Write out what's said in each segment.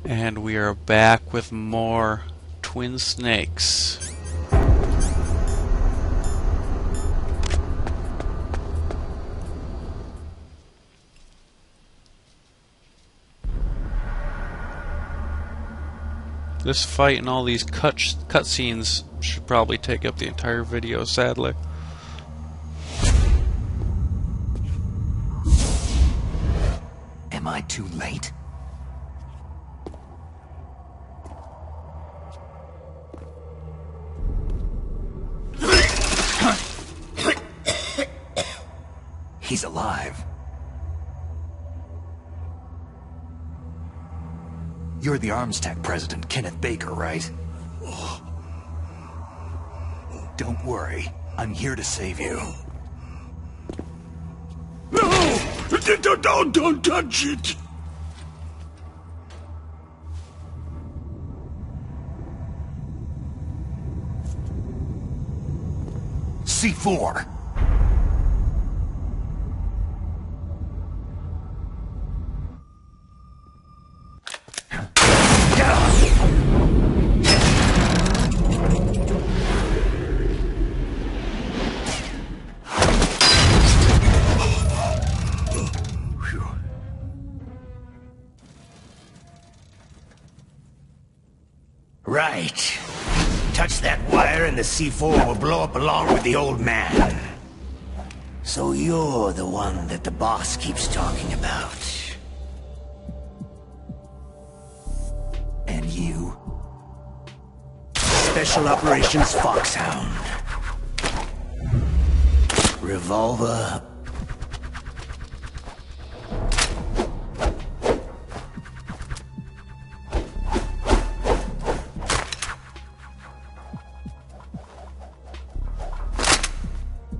And we are back with more twin snakes. This fight and all these cutscenes should probably take up the entire video, sadly. Am I too late? He's alive. You're the ArmsTech president, Kenneth Baker, right? Don't worry. I'm here to save you. No! Don't touch it! C4! Right. Touch that wire and the C4 will blow up along with the old man. So you're the one that the boss keeps talking about. And you? Special Operations Foxhound. Revolver.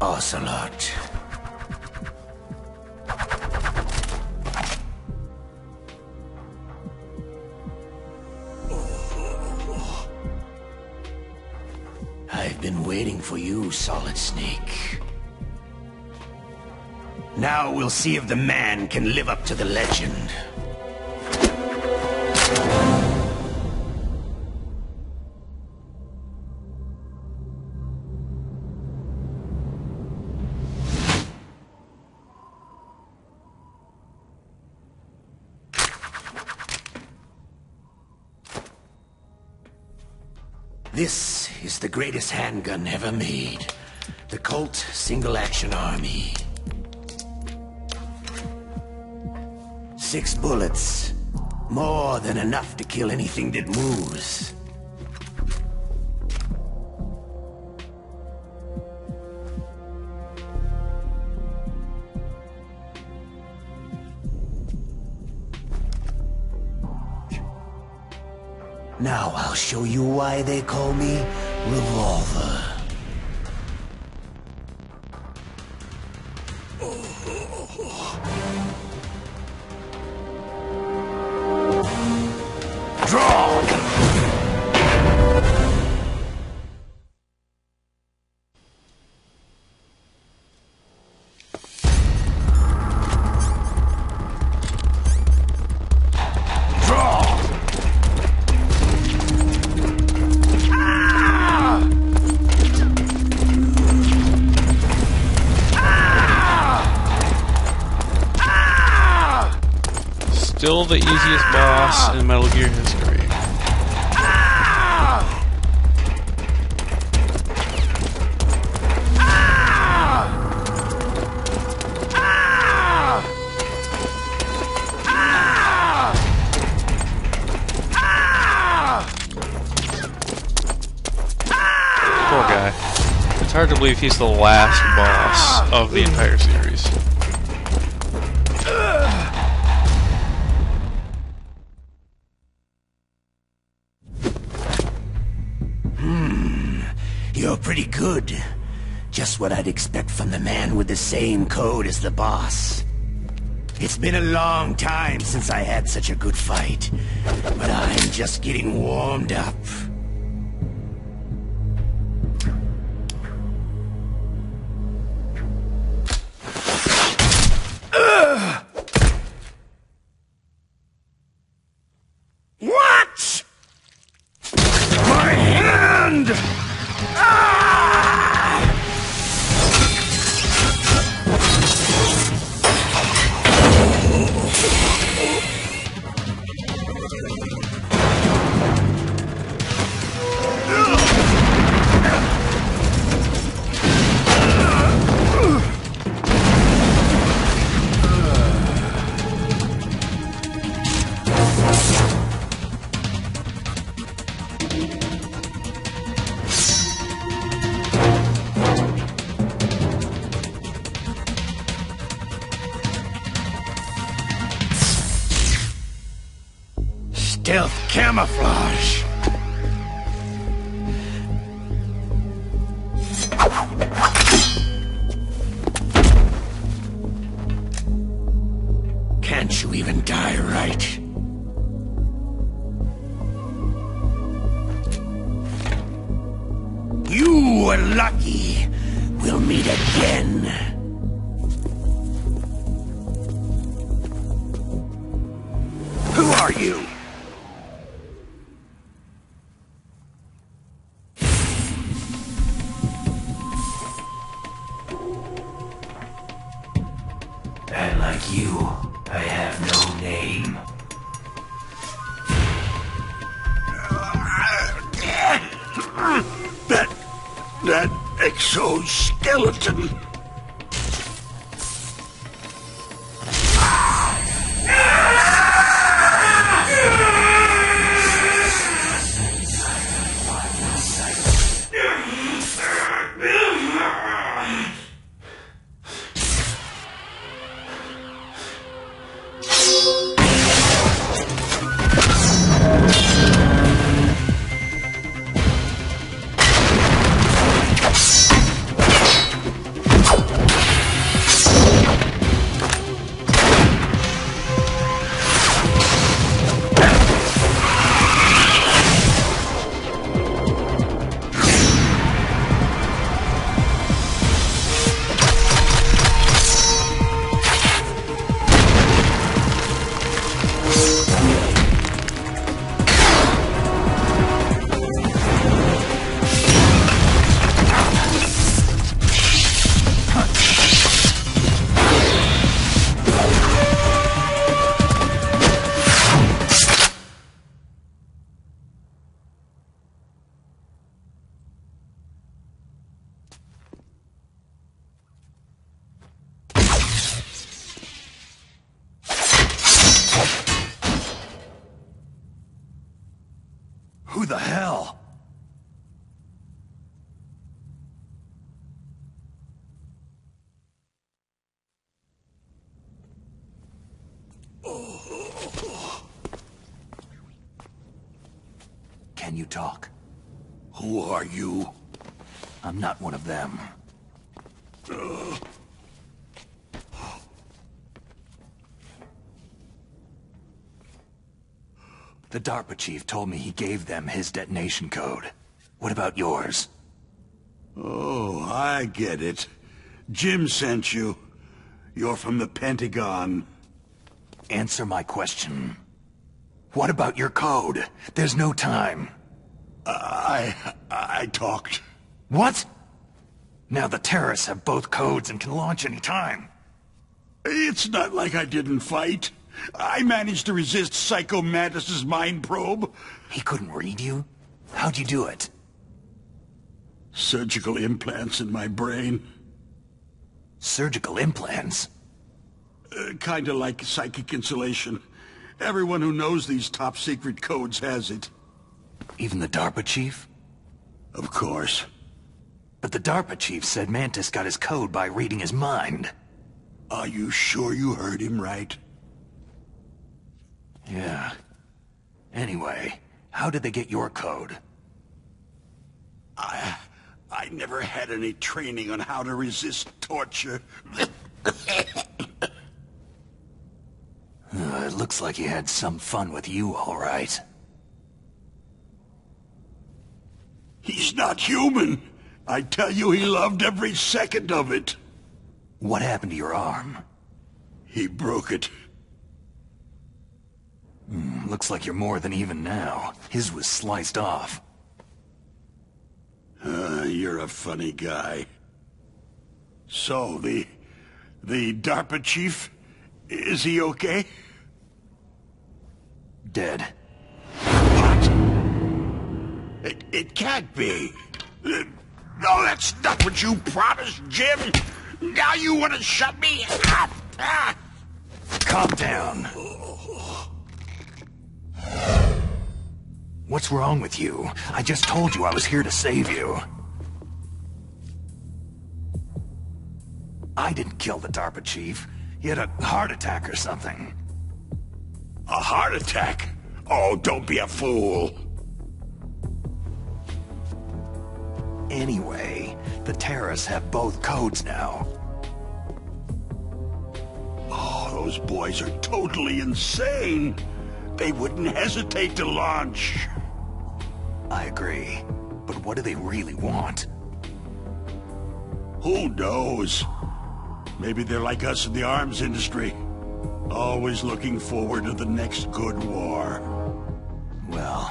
Ocelot. I've been waiting for you, Solid Snake. Now we'll see if the man can live up to the legend. This is the greatest handgun ever made. The Colt Single Action Army. 6 bullets. More than enough to kill anything that moves. Now I'll show you why they call me Revolver. Draw! Still the easiest boss in Metal Gear history. Poor guy. It's hard to believe he's the last boss of the entire series. You're pretty good. Just what I'd expect from the man with the same code as the boss. It's been a long time since I had such a good fight, but I'm just getting warmed up. stealth camouflage. Can't you even die right? You were lucky. We'll meet again. Who are you? And like you, I have no name. That exoskeleton. Who the hell? Can you talk? Who are you? I'm not one of them. The DARPA chief told me he gave them his detonation code. What about yours? Oh, I get it. Jim sent you. You're from the Pentagon. Answer my question. What about your code? There's no time. I talked. What? Now the terrorists have both codes and can launch any time. It's not like I didn't fight. I managed to resist Psycho Mantis's mind probe. He couldn't read you? How'd you do it? Surgical implants in my brain. Surgical implants? Kinda like psychic insulation. Everyone who knows these top-secret codes has it. Even the DARPA chief? Of course. But the DARPA chief said Mantis got his code by reading his mind. Are you sure you heard him right? Yeah. Anyway, how did they get your code? I never had any training on how to resist torture. It looks like he had some fun with you, all right. He's not human. I tell you, he loved every second of it. What happened to your arm? He broke it. Looks like you're more than even now. His was sliced off. You're a funny guy. So, the DARPA chief, is he okay? Dead. What? It can't be. No, that's not what you promised, Jim. Now you want to shut me up? Calm down. What's wrong with you? I just told you I was here to save you. I didn't kill the DARPA chief. He had a heart attack or something. A heart attack? Oh, don't be a fool. Anyway, the terrorists have both codes now. Oh, those boys are totally insane. They wouldn't hesitate to launch. I agree. But what do they really want? Who knows? Maybe they're like us in the arms industry. Always looking forward to the next good war. Well,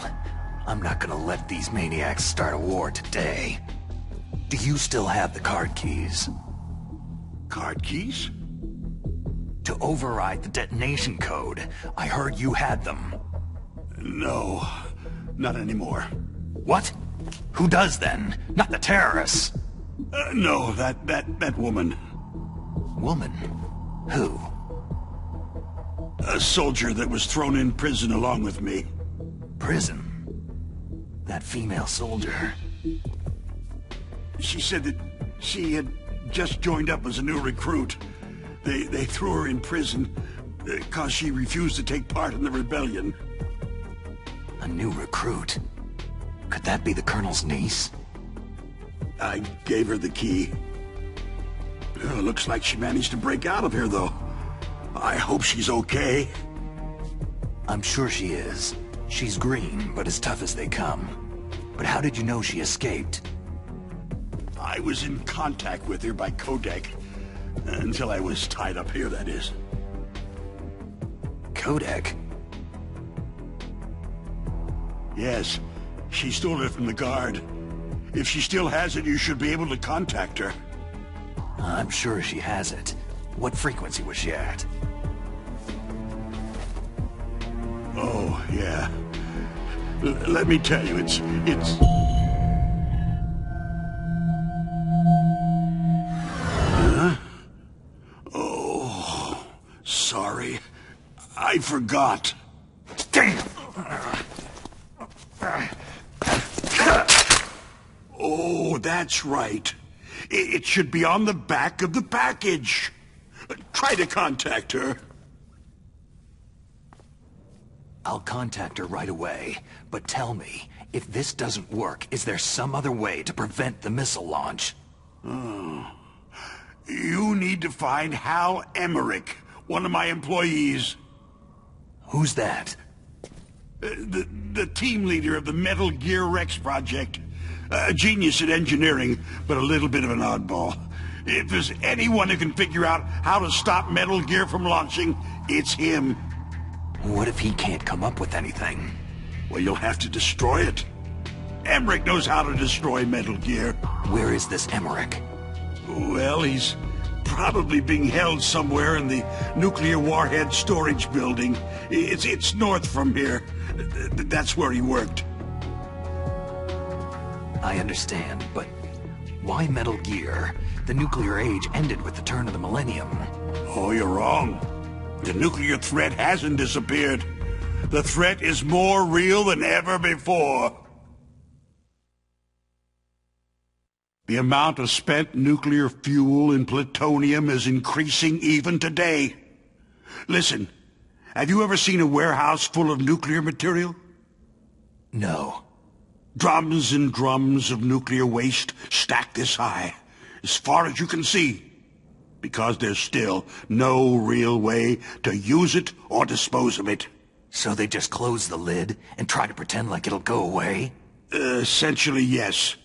I'm not gonna let these maniacs start a war today. Do you still have the card keys? Card keys? To override the detonation code. I heard you had them. No, not anymore. What? Who does then? Not the terrorists. No, that woman. Woman? Who? A soldier that was thrown in prison along with me. Prison? That female soldier. She said that she had just joined up as a new recruit. They threw her in prison because she refused to take part in the rebellion. A new recruit? Could that be the Colonel's niece? I gave her the key. Looks like she managed to break out of here, though. I hope she's okay. I'm sure she is. She's green, but as tough as they come. But how did you know she escaped? I was in contact with her by codec. Until I was tied up here, that is. Codec? Yes, she stole it from the guard. If she still has it, you should be able to contact her. I'm sure she has it. What frequency was she at? Oh, yeah. Let me tell you, it's... Huh? Oh, sorry. I forgot. Damn! Oh, that's right. It should be on the back of the package. Try to contact her. I'll contact her right away, but tell me, if this doesn't work, is there some other way to prevent the missile launch? Oh. You need to find Hal Emmerich, one of my employees. Who's that? The team leader of the Metal Gear Rex project. A genius at engineering, but a little bit of an oddball. If there's anyone who can figure out how to stop Metal Gear from launching, it's him. What if he can't come up with anything? Well, you'll have to destroy it. Emmerich knows how to destroy Metal Gear. Where is this Emmerich? Well, he's probably being held somewhere in the nuclear warhead storage building. It's north from here. That's where he worked. I understand, but why Metal Gear? The nuclear age ended with the turn of the millennium. Oh, you're wrong. The nuclear threat hasn't disappeared. The threat is more real than ever before. The amount of spent nuclear fuel and plutonium is increasing even today. Listen, have you ever seen a warehouse full of nuclear material? No. Drums and drums of nuclear waste stacked this high, as far as you can see, because there's still no real way to use it or dispose of it. So they just close the lid and try to pretend like it'll go away? Essentially, yes.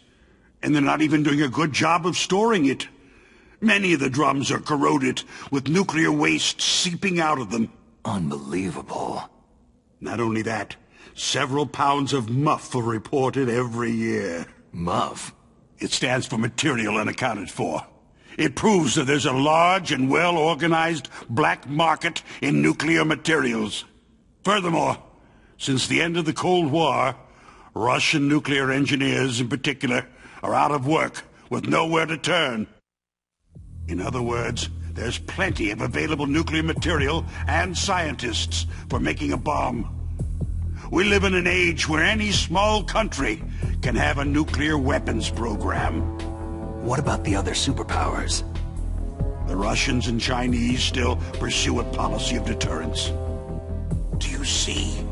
And they're not even doing a good job of storing it. Many of the drums are corroded, with nuclear waste seeping out of them. Unbelievable. Not only that, several pounds of MUF are reported every year. MUF? It stands for Material Unaccounted For. It proves that there's a large and well-organized black market in nuclear materials. Furthermore, since the end of the Cold War, Russian nuclear engineers in particular are out of work with nowhere to turn. In other words, there's plenty of available nuclear material and scientists for making a bomb. We live in an age where any small country can have a nuclear weapons program. What about the other superpowers? The Russians and Chinese still pursue a policy of deterrence. Do you see?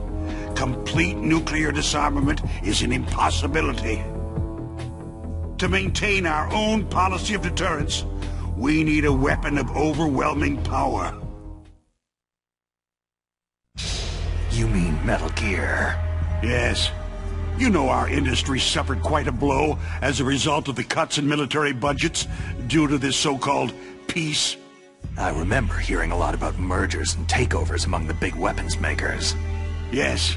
complete nuclear disarmament is an impossibility. To maintain our own policy of deterrence, we need a weapon of overwhelming power. You mean Metal Gear? Yes. You know our industry suffered quite a blow as a result of the cuts in military budgets due to this so-called peace. I remember hearing a lot about mergers and takeovers among the big weapons makers. Yes.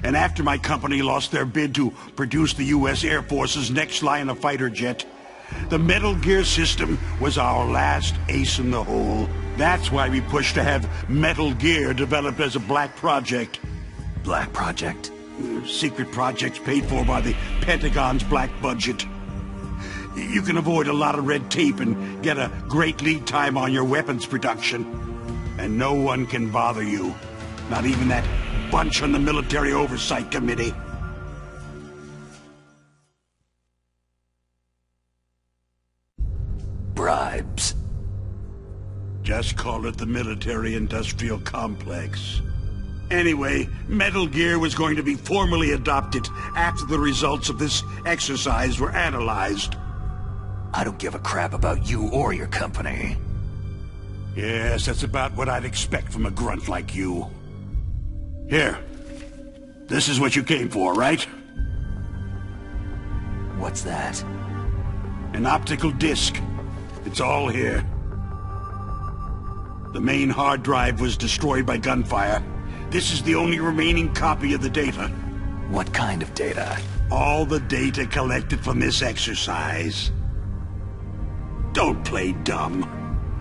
And after my company lost their bid to produce the U.S. Air Force's next line of fighter jet, the Metal Gear system was our last ace in the hole. That's why we pushed to have Metal Gear developed as a black project. Black project? Secret projects paid for by the Pentagon's black budget. You can avoid a lot of red tape and get a great lead time on your weapons production. And no one can bother you. Not even that bunch on the Military Oversight Committee. Bribes. Just call it the military-industrial complex. Anyway, Metal Gear was going to be formally adopted after the results of this exercise were analyzed. I don't give a crap about you or your company. Yes, that's about what I'd expect from a grunt like you. Here. This is what you came for, right? What's that? An optical disc. It's all here. The main hard drive was destroyed by gunfire. This is the only remaining copy of the data. What kind of data? All the data collected from this exercise. Don't play dumb.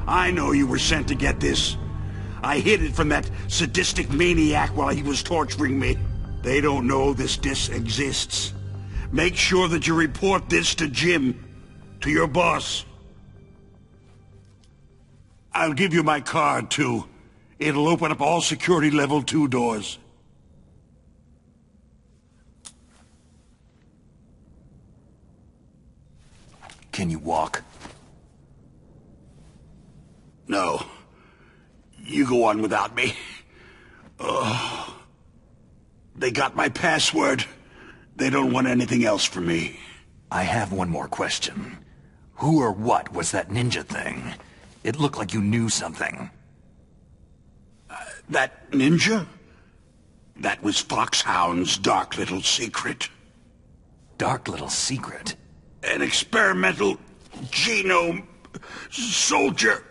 I know you were sent to get this. I hid it from that sadistic maniac while he was torturing me. They don't know this disc exists. Make sure that you report this to Jim, to your boss. I'll give you my card, too. It'll open up all security level 2 doors. Can you walk? No. You go on without me. Oh. They got my password. They don't want anything else from me. I have one more question. Who or what was that ninja thing? It looked like you knew something. That ninja? That was Foxhound's dark little secret. Dark little secret? An experimental genome soldier.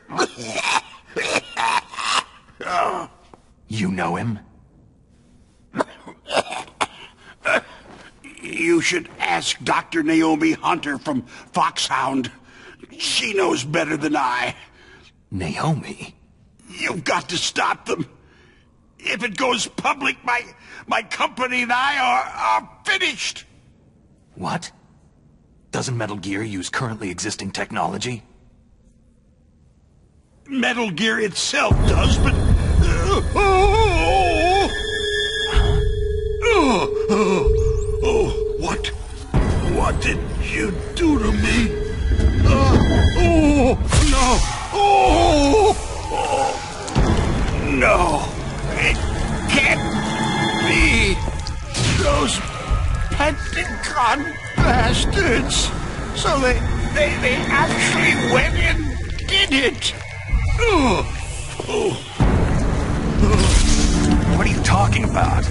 You know him? You should ask Dr. Naomi Hunter from Foxhound. She knows better than I. Naomi? You've got to stop them. If it goes public, my company and I are finished. What? Doesn't Metal Gear use currently existing technology? Metal Gear itself does, but... What did you do to me? No! It can't be! Those Pentagon bastards! So they actually went and did it! What are you talking about?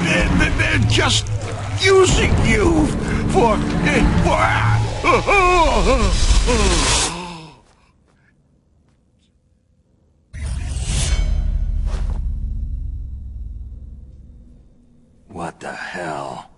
They're just using you for... What the hell?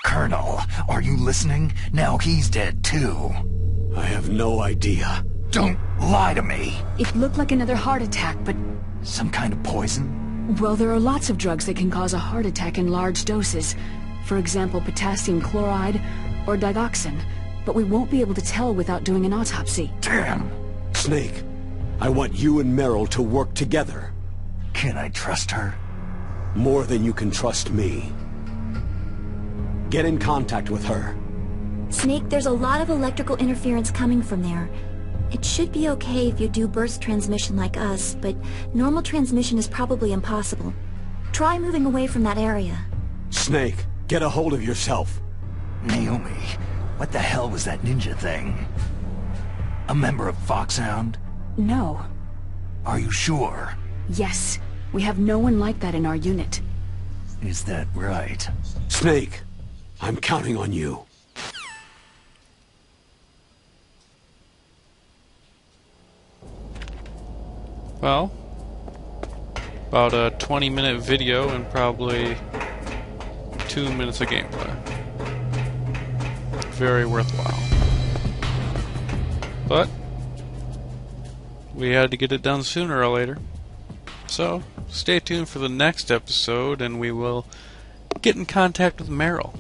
Colonel, are you listening? Now he's dead too. I have no idea. Don't lie to me. It looked like another heart attack, but... Some kind of poison? Well, there are lots of drugs that can cause a heart attack in large doses. For example, potassium chloride or digoxin. But we won't be able to tell without doing an autopsy. Damn. Snake, I want you and Meryl to work together. Can I trust her? More than you can trust me. Get in contact with her. Snake, there's a lot of electrical interference coming from there. It should be okay if you do burst transmission like us, but normal transmission is probably impossible. Try moving away from that area. Snake, get a hold of yourself. Naomi, what the hell was that ninja thing? A member of Foxhound? No. Are you sure? Yes. We have no one like that in our unit. Is that right? Snake, I'm counting on you. Well, about a 20-minute video and probably 2 minutes of gameplay. Very worthwhile. But we had to get it done sooner or later. So stay tuned for the next episode and we will get in contact with Meryl.